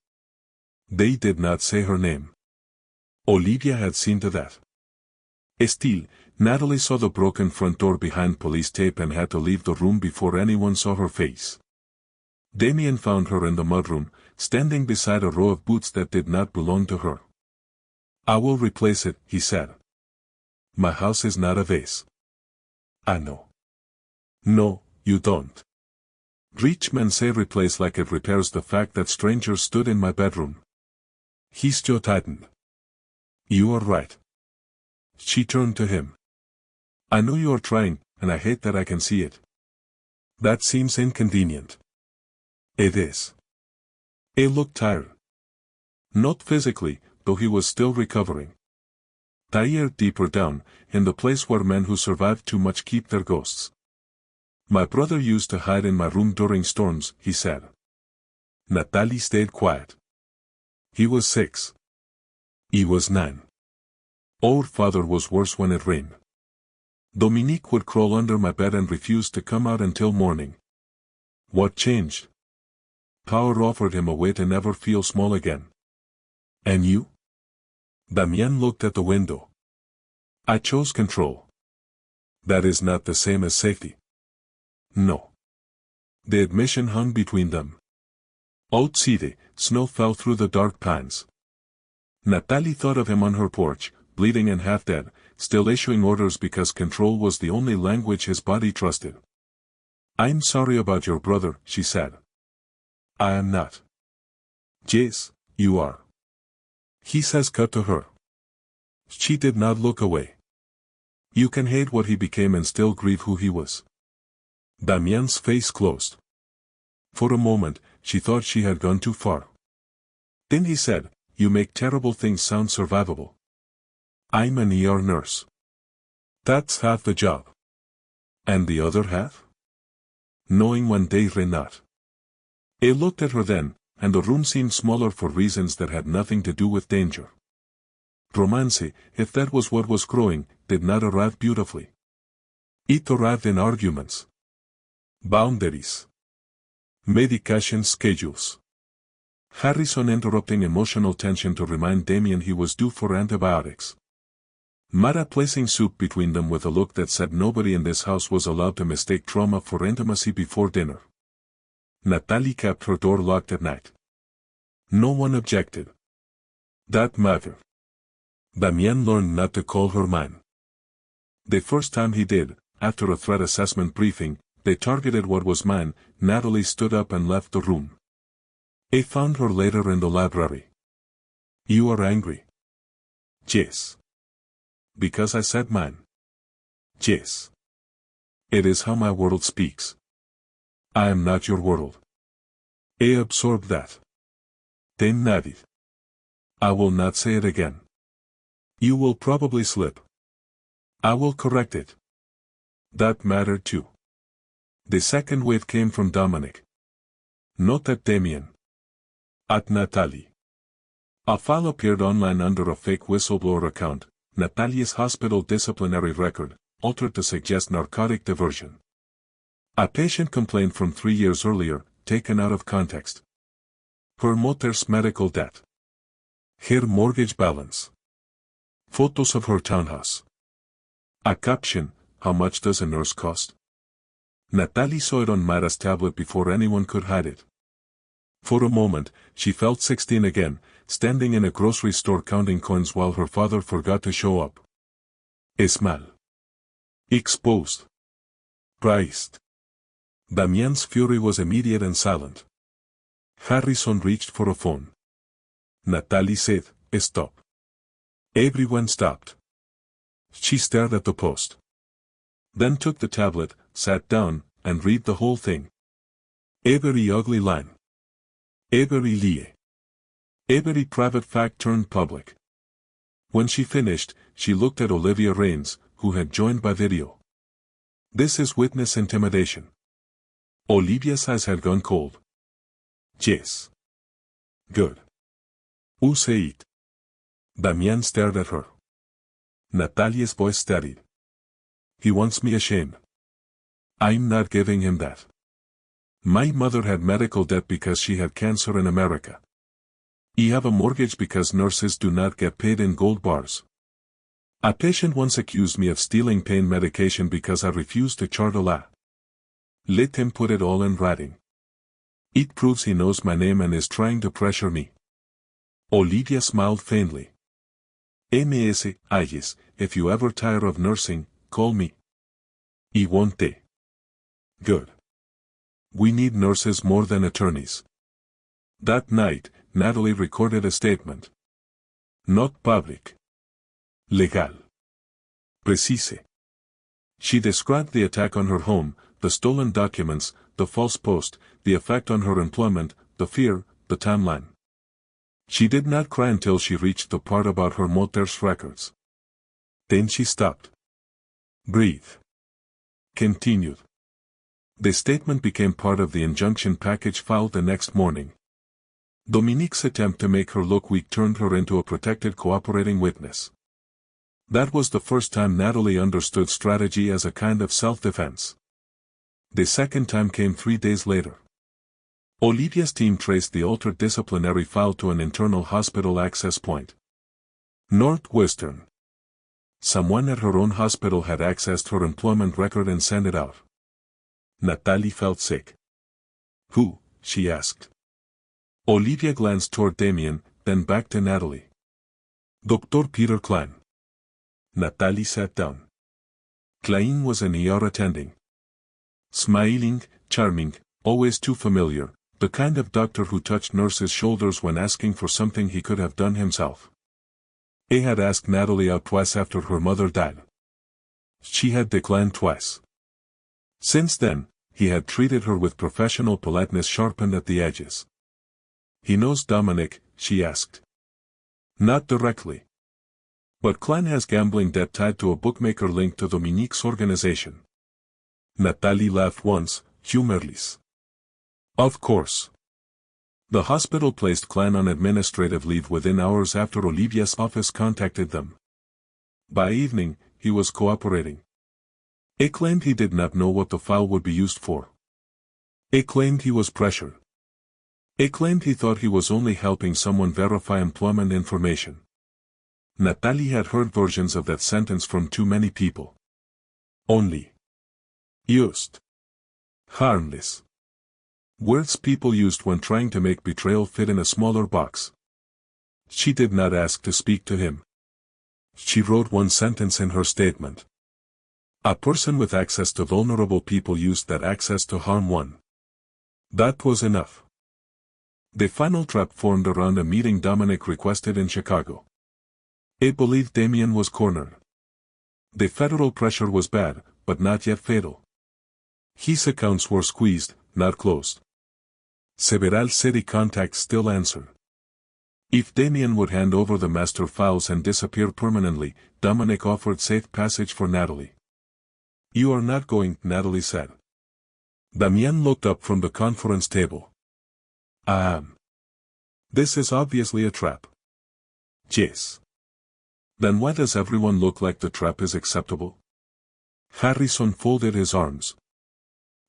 They did not say her name. Olivia had seen to that. Still, Natalie saw the broken front door behind police tape and had to leave the room before anyone saw her face. Damien found her in the mudroom, standing beside a row of boots that did not belong to her. "I will replace it," he said. "My house is not a vase." "I know." "No, you don't. Rich men say replace like it repairs the fact that strangers stood in my bedroom." His jaw tightened. "You are right." She turned to him. "I know you are trying, and I hate that I can see it. That seems inconvenient." "It is." He looked tired. Not physically, though he was still recovering. Tired deeper down, in the place where men who survive too much keep their ghosts. "My brother used to hide in my room during storms," he said. Natalie stayed quiet. "He was 6. He was 9. Our father was worse when it rained. Dominique would crawl under my bed and refuse to come out until morning." "What changed?" "Power offered him a way to never feel small again." "And you?" Damien looked at the window. "I chose control." "That is not the same as safety." "No." The admission hung between them. Outside, snow fell through the dark pines. Natalie thought of him on her porch, bleeding and half dead, still issuing orders because control was the only language his body trusted. "I'm sorry about your brother," she said. "I am not." "Yes, you are." He says cut to her. She did not look away. "You can hate what he became and still grieve who he was." Damien's face closed. For a moment, she thought she had gone too far. Then he said, "You make terrible things sound survivable. I'm an ER nurse. That's half the job." "And the other half?" "Knowing when they're not." He looked at her then, and the room seemed smaller for reasons that had nothing to do with danger. Romance, if that was what was growing, did not arrive beautifully. It arrived in arguments. Boundaries. Medication schedules. Harrison interrupting emotional tension to remind Damien he was due for antibiotics. Mara placing soup between them with a look that said nobody in this house was allowed to mistake trauma for intimacy before dinner. Natalie kept her door locked at night. No one objected. That mattered. Damien learned not to call her mine. The first time he did, after a threat assessment briefing, they targeted what was mine. Natalie stood up and left the room. He found her later in the library. "You are angry." "Yes." "Because I said mine." "Yes." "It is how my world speaks." "I am not your world." He absorbed that. Then nodded. "I will not say it again." "You will probably slip." "I will correct it." That mattered too. The second wave came from Dominic. Not at Damien. At Natalie. A file appeared online under a fake whistleblower account, Natalie's hospital disciplinary record, altered to suggest narcotic diversion. A patient complained from 3 years earlier, taken out of context. Her mother's medical debt. Her mortgage balance. Photos of her townhouse. A caption, "How much does a nurse cost?" Natalie saw it on Mara's tablet before anyone could hide it. For a moment, she felt 16 again, standing in a grocery store counting coins while her father forgot to show up. Es mal. Exposed. Priced. Damien's fury was immediate and silent. Harrison reached for a phone. Natalie said, "Stop." Everyone stopped. She stared at the post. Then took the tablet, sat down, and read the whole thing. Every ugly line. Every lie. Every private fact turned public. When she finished, she looked at Olivia Raines, who had joined by video. "This is witness intimidation." Olivia's eyes had gone cold. "Yes. Good. Who say it?" Damien stared at her. Natalia's voice steadied. "He wants me ashamed. I'm not giving him that. My mother had medical debt because she had cancer in America. I have a mortgage because nurses do not get paid in gold bars. A patient once accused me of stealing pain medication because I refused to chart a la. Let him put it all in writing. It proves he knows my name and is trying to pressure me." Olivia smiled faintly. "Ms. Ayes, if you ever tire of nursing, call me. I won't te. Good. We need nurses more than attorneys." That night, Natalie recorded a statement. Not public. Legal. Precise. She described the attack on her home, the stolen documents, the false post, the effect on her employment, the fear, the timeline. She did not cry until she reached the part about her mother's records. Then she stopped. Breathe. Continued. The statement became part of the injunction package filed the next morning. Dominique's attempt to make her look weak turned her into a protected cooperating witness. That was the first time Natalie understood strategy as a kind of self-defense. The second time came 3 days later. Olivia's team traced the altered disciplinary file to an internal hospital access point. Northwestern. Someone at her own hospital had accessed her employment record and sent it out. Natalie felt sick. "Who?" she asked. Olivia glanced toward Damien, then back to Natalie. "Dr. Peter Klein." Natalie sat down. Klein was an ER attending. Smiling, charming, always too familiar, the kind of doctor who touched nurses' shoulders when asking for something he could have done himself. He had asked Natalie out twice after her mother died. She had declined twice. Since then, he had treated her with professional politeness sharpened at the edges. "He knows Dominic?" she asked. "Not directly. But Klein has gambling debt tied to a bookmaker linked to Dominique's organization." Natalie laughed once, humorless. "Of course." The hospital placed Klein on administrative leave within hours after Olivia's office contacted them. By evening, he was cooperating. He claimed he did not know what the file would be used for. He claimed he was pressured. He claimed he thought he was only helping someone verify employment information. Natalie had heard versions of that sentence from too many people. Only. Used. Harmless. Words people used when trying to make betrayal fit in a smaller box. She did not ask to speak to him. She wrote one sentence in her statement. A person with access to vulnerable people used that access to harm one. That was enough. The final trap formed around a meeting Dominic requested in Chicago. He believed Damien was cornered. The federal pressure was bad, but not yet fatal. His accounts were squeezed, not closed. Several city contacts still answered. If Damien would hand over the master files and disappear permanently, Dominic offered safe passage for Natalie. "You are not going," Natalie said. Damien looked up from the conference table. "I am. This is obviously a trap." "Yes. Then why does everyone look like the trap is acceptable?" Harrison folded his arms.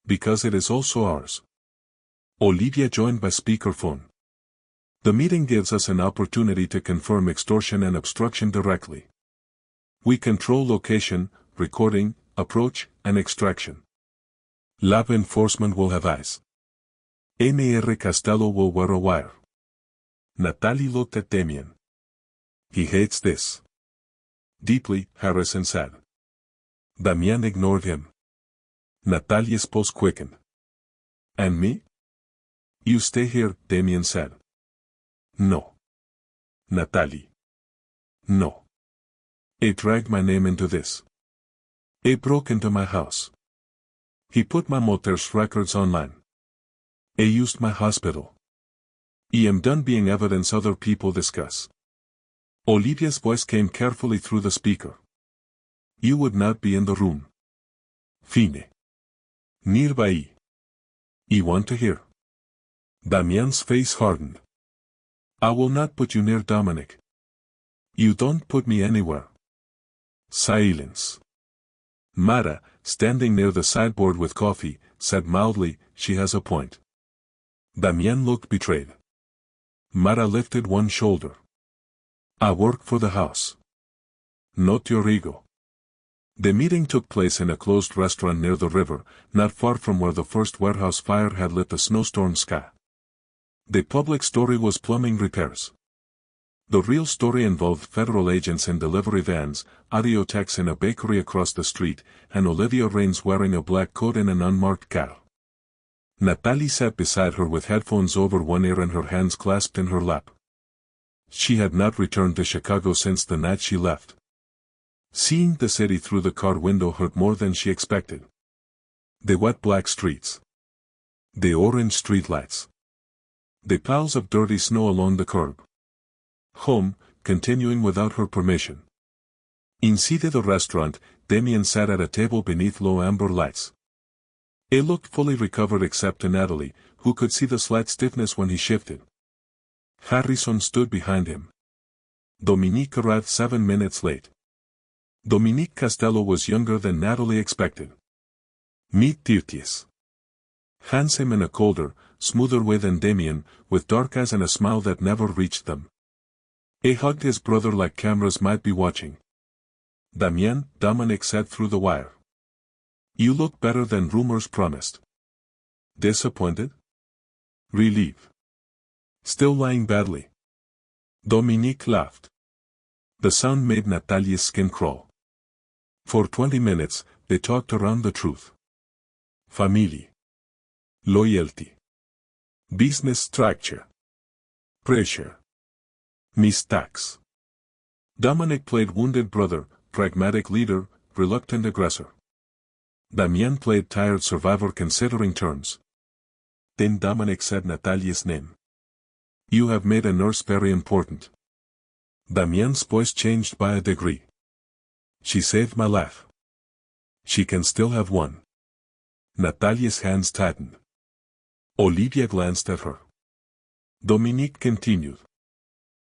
"Because it is also ours." Olivia joined by speakerphone. "The meeting gives us an opportunity to confirm extortion and obstruction directly. We control location, recording, approach, and extraction. Lab enforcement will have eyes. Mr. Costello will wear a wire. Natalie looked at Damien. He hates this. Deeply, Harrison said. Damien ignored him. Natalia's pulse quickened. And me? You stay here, Damien said. No. Natalie. No. He dragged my name into this. He broke into my house. He put my mother's records online. He used my hospital. I am done being evidence other people discuss. Olivia's voice came carefully through the speaker. You would not be in the room. Fine. Nearby. I want to hear. Damien's face hardened. I will not put you near Dominic. You don't put me anywhere. Silence. Mara, standing near the sideboard with coffee, said mildly, she has a point. Damien looked betrayed. Mara lifted one shoulder. I work for the house. Not your ego. The meeting took place in a closed restaurant near the river, not far from where the first warehouse fire had lit the snowstorm sky. The public story was plumbing repairs. The real story involved federal agents in delivery vans, audio techs in a bakery across the street, and Olivia Raines wearing a black coat in an unmarked car. Natalie sat beside her with headphones over one ear and her hands clasped in her lap. She had not returned to Chicago since the night she left. Seeing the city through the car window hurt more than she expected. The wet black streets. The orange streetlights. The piles of dirty snow along the curb. Home, continuing without her permission. Inside the restaurant, Damien sat at a table beneath low amber lights. He looked fully recovered except to Natalie, who could see the slight stiffness when he shifted. Harrison stood behind him. Dominique arrived 7 minutes late. Dominique Costello was younger than Natalie expected. Mid-30s. Handsome in a colder, smoother way than Damien, with dark eyes and a smile that never reached them. He hugged his brother like cameras might be watching. Damien, Dominic said through the wire. You look better than rumors promised. Disappointed? Relieved. Still lying badly. Dominique laughed. The sound made Natalia's skin crawl. For 20 minutes, they talked around the truth. Family. Loyalty. Business structure. Pressure. Mistakes. Dominic played wounded brother, pragmatic leader, reluctant aggressor. Damien played tired survivor considering terms. Then Dominic said Natalia's name. You have made a nurse very important. Damien's voice changed by a degree. She saved my life. She can still have one. Natalia's hands tightened. Olivia glanced at her. Dominique continued.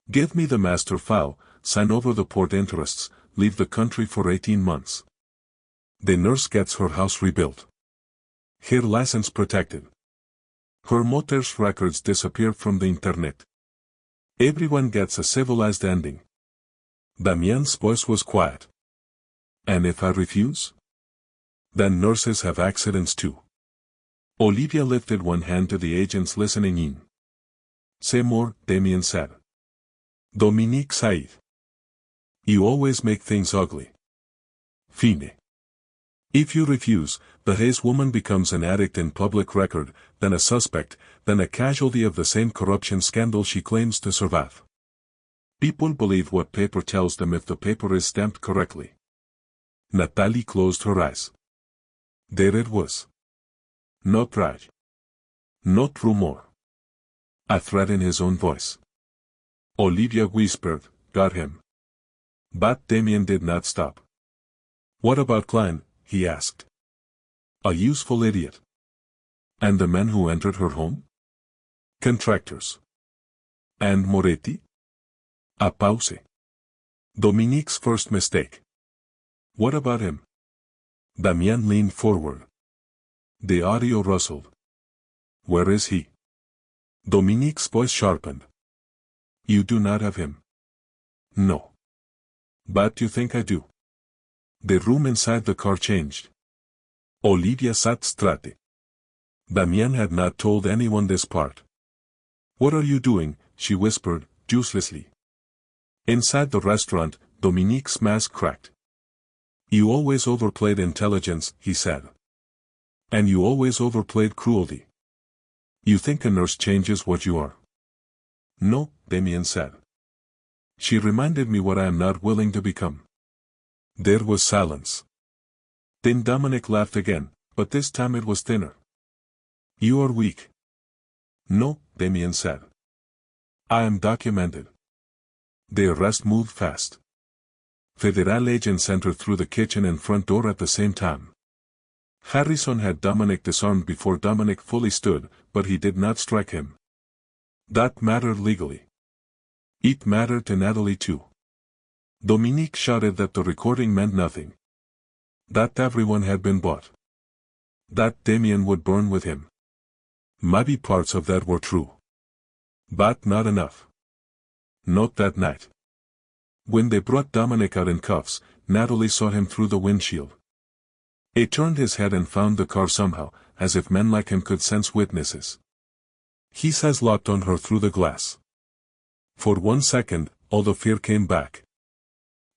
Give me the master file, sign over the port interests, leave the country for 18 months. The nurse gets her house rebuilt. Her license protected. Her mother's records disappear from the internet. Everyone gets a civilized ending. Damien's voice was quiet. And if I refuse? Then nurses have accidents too. Olivia lifted one hand to the agents listening in. Say more, Damien said. Dominique sighed. You always make things ugly. Fine. If you refuse, the Hayes woman becomes an addict in public record, then a suspect, then a casualty of the same corruption scandal she claims to survive. People believe what paper tells them if the paper is stamped correctly. Natalie closed her eyes. There it was. No pride. Not rumor. A threat in his own voice. Olivia whispered, got him. But Damien did not stop. What about Klein? He asked. A useful idiot. And the men who entered her home? Contractors. And Moretti? A pause. Dominique's first mistake. What about him? Damien leaned forward. The audio rustled. Where is he? Dominique's voice sharpened. You do not have him. No. But you think I do. The room inside the car changed. Olivia sat straight. Damian had not told anyone this part. "What are you doing?" she whispered, uselessly. Inside the restaurant, Dominique's mask cracked. "You always overplayed intelligence," he said. "And you always overplayed cruelty. You think a nurse changes what you are." "No," Damien said. "She reminded me what I am not willing to become." There was silence. Then Dominic laughed again, but this time it was thinner. "You are weak." "No," Damien said. "I am documented." The arrest moved fast. Federal agents entered through the kitchen and front door at the same time. Harrison had Dominic disarmed before Dominic fully stood, but he did not strike him. That mattered legally. It mattered to Natalie too. Dominique shouted that the recording meant nothing. That everyone had been bought. That Damien would burn with him. Maybe parts of that were true. But not enough. Not that night. When they brought Dominic out in cuffs, Natalie saw him through the windshield. He turned his head and found the car somehow, as if men like him could sense witnesses. His eyes locked on her through the glass. For 1 second, all the fear came back.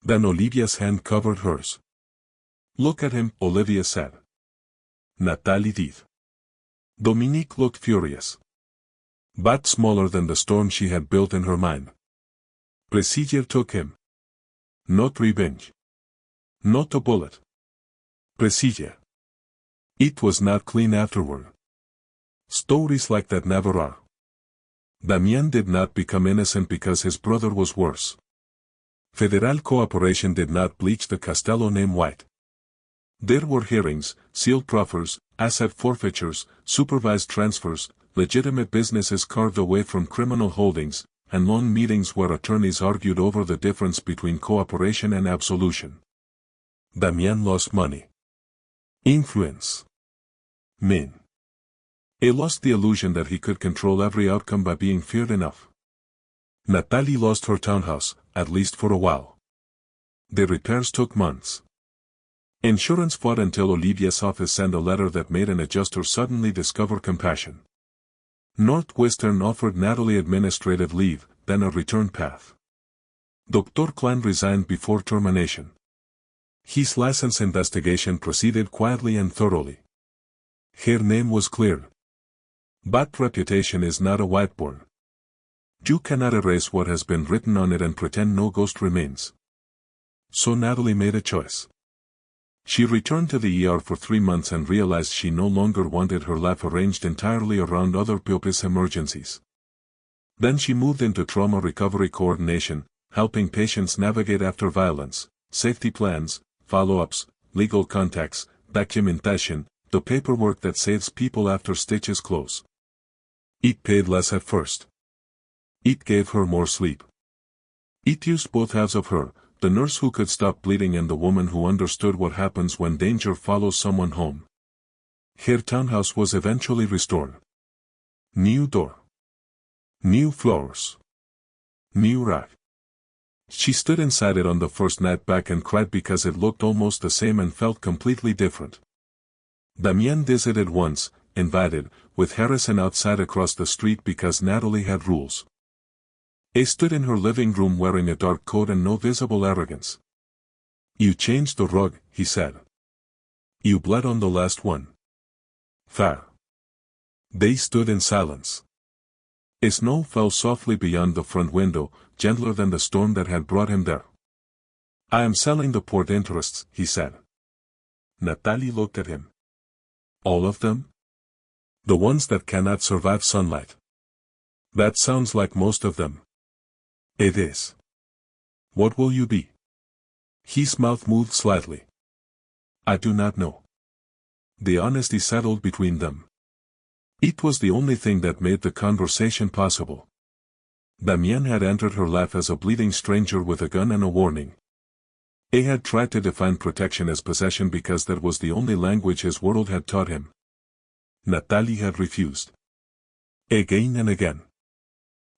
Then Olivia's hand covered hers. "Look at him," Olivia said. Natalie did. Dominique looked furious. But smaller than the storm she had built in her mind. Procedure took him. Not revenge. Not a bullet. Procedure. It was not clean afterward. Stories like that never are. Damien did not become innocent because his brother was worse. Federal cooperation did not bleach the Castello name white. There were hearings, sealed proffers, asset forfeitures, supervised transfers, legitimate businesses carved away from criminal holdings, and long meetings where attorneys argued over the difference between cooperation and absolution. Damien lost money. Influence. Men. He lost the illusion that he could control every outcome by being feared enough. Natalie lost her townhouse, at least for a while. The repairs took months. Insurance fought until Olivia's office sent a letter that made an adjuster suddenly discover compassion. Northwestern offered Natalie administrative leave, then a return path. Dr. Klein resigned before termination. His license investigation proceeded quietly and thoroughly. Her name was cleared. But reputation is not a whiteboard. You cannot erase what has been written on it and pretend no ghost remains. So Natalie made a choice. She returned to the ER for 3 months and realized she no longer wanted her life arranged entirely around other people's emergencies. Then she moved into trauma recovery coordination, helping patients navigate after violence, safety plans, follow-ups, legal contacts, documentation, the paperwork that saves people after stitches close. It paid less at first. It gave her more sleep. It used both halves of her, the nurse who could stop bleeding and the woman who understood what happens when danger follows someone home. Her townhouse was eventually restored. New door. New floors. New rack. She stood inside it on the first night back and cried because it looked almost the same and felt completely different. Damien visited once, invited, with Harrison outside across the street because Natalie had rules. He stood in her living room wearing a dark coat and no visible arrogance. "You changed the rug," he said. "You bled on the last one." Fair. They stood in silence. A snow fell softly beyond the front window, gentler than the storm that had brought him there. "I am selling the port interests," he said. Natalie looked at him. "All of them?" "The ones that cannot survive sunlight." "That sounds like most of them." "It is." "What will you be?" His mouth moved slightly. "I do not know." The honesty settled between them. It was the only thing that made the conversation possible. Damien had entered her life as a bleeding stranger with a gun and a warning. He had tried to define protection as possession because that was the only language his world had taught him. Natalie had refused. Again and again.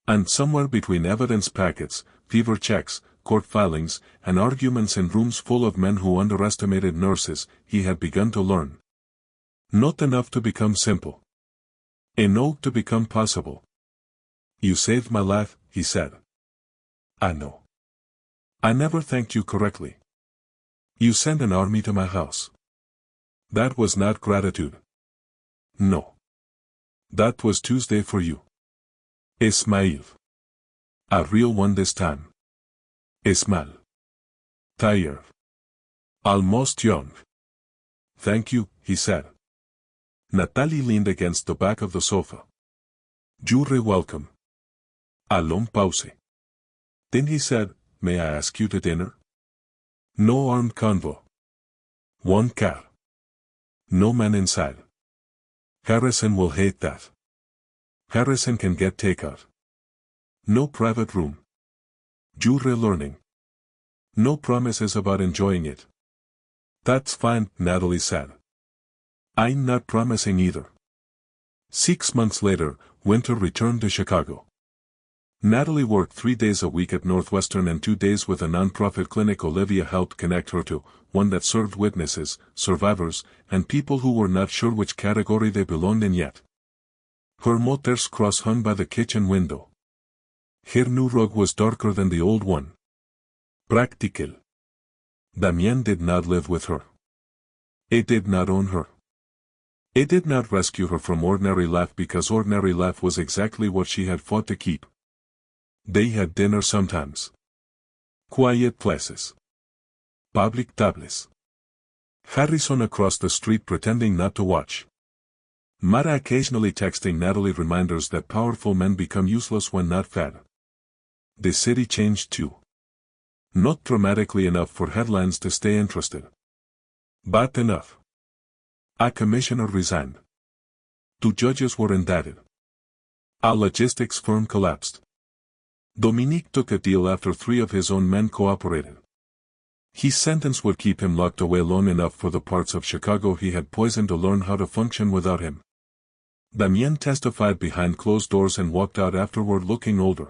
And somewhere between evidence packets, fever checks, court filings, and arguments in rooms full of men who underestimated nurses, he had begun to learn. Not enough to become simple. In order to become possible. You saved my life, he said. I know. I never thanked you correctly. You sent an army to my house. That was not gratitude. No. That was Tuesday for you. Ismail. A real one this time. Ismail. Tired. Almost young. Thank you, he said. Natalie leaned against the back of the sofa. You're welcome. A long pause. Then he said, may I ask you to dinner? No armed convoy. One car. No man inside. Harrison will hate that. Harrison can get takeout. No private room. You're learning. No promises about enjoying it. That's fine, Natalie said. I'm not promising either. 6 months later, Winter returned to Chicago. Natalie worked 3 days a week at Northwestern and 2 days with a nonprofit clinic Olivia helped connect her to, one that served witnesses, survivors, and people who were not sure which category they belonged in yet. Her mother's cross hung by the kitchen window. Her new rug was darker than the old one. Practical. Damien did not live with her. It did not own her. It did not rescue her from ordinary life because ordinary life was exactly what she had fought to keep. They had dinner sometimes. Quiet places. Public tables. Harrison across the street pretending not to watch. Mara occasionally texting Natalie reminders that powerful men become useless when not fed. The city changed too. Not dramatically enough for headlines to stay interested. But enough. A commissioner resigned. 2 judges were indicted. A logistics firm collapsed. Dominique took a deal after 3 of his own men cooperated. His sentence would keep him locked away long enough for the parts of Chicago he had poisoned to learn how to function without him. Damien testified behind closed doors and walked out afterward looking older.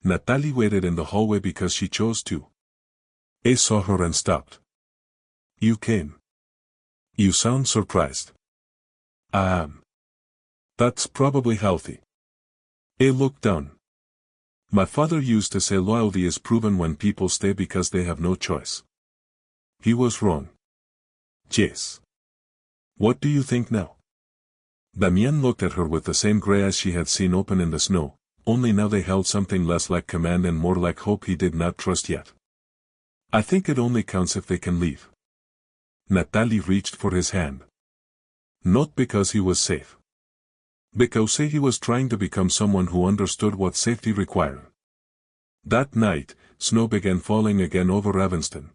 Natalie waited in the hallway because she chose to. I saw her and stopped. You came. You sound surprised. I am. That's probably healthy. I looked down. My father used to say loyalty is proven when people stay because they have no choice. He was wrong. Yes. What do you think now? Damien looked at her with the same gray eyes she had seen open in the snow, only now they held something less like command and more like hope he did not trust yet. I think it only counts if they can leave. Natalie reached for his hand. Not because he was safe. Because he was trying to become someone who understood what safety required. That night, snow began falling again over Evanston.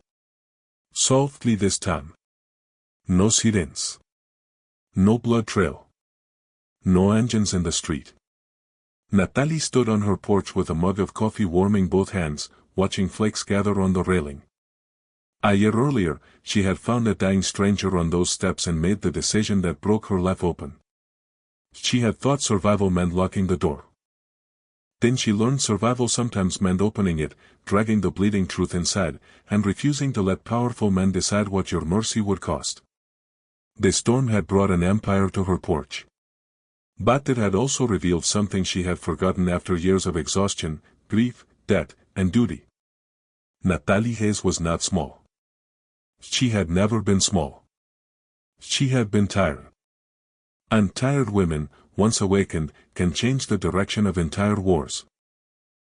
Softly this time. No sirens. No blood trail. No engines in the street. Natalie stood on her porch with a mug of coffee warming both hands, watching flakes gather on the railing. A year earlier, she had found a dying stranger on those steps and made the decision that broke her life open. She had thought survival meant locking the door. Then she learned survival sometimes meant opening it, dragging the bleeding truth inside, and refusing to let powerful men decide what your mercy would cost. The storm had brought an empire to her porch. But it had also revealed something she had forgotten after years of exhaustion, grief, debt, and duty. Natalie Hayes was not small. She had never been small. She had been tired. And tired women, once awakened, can change the direction of entire wars.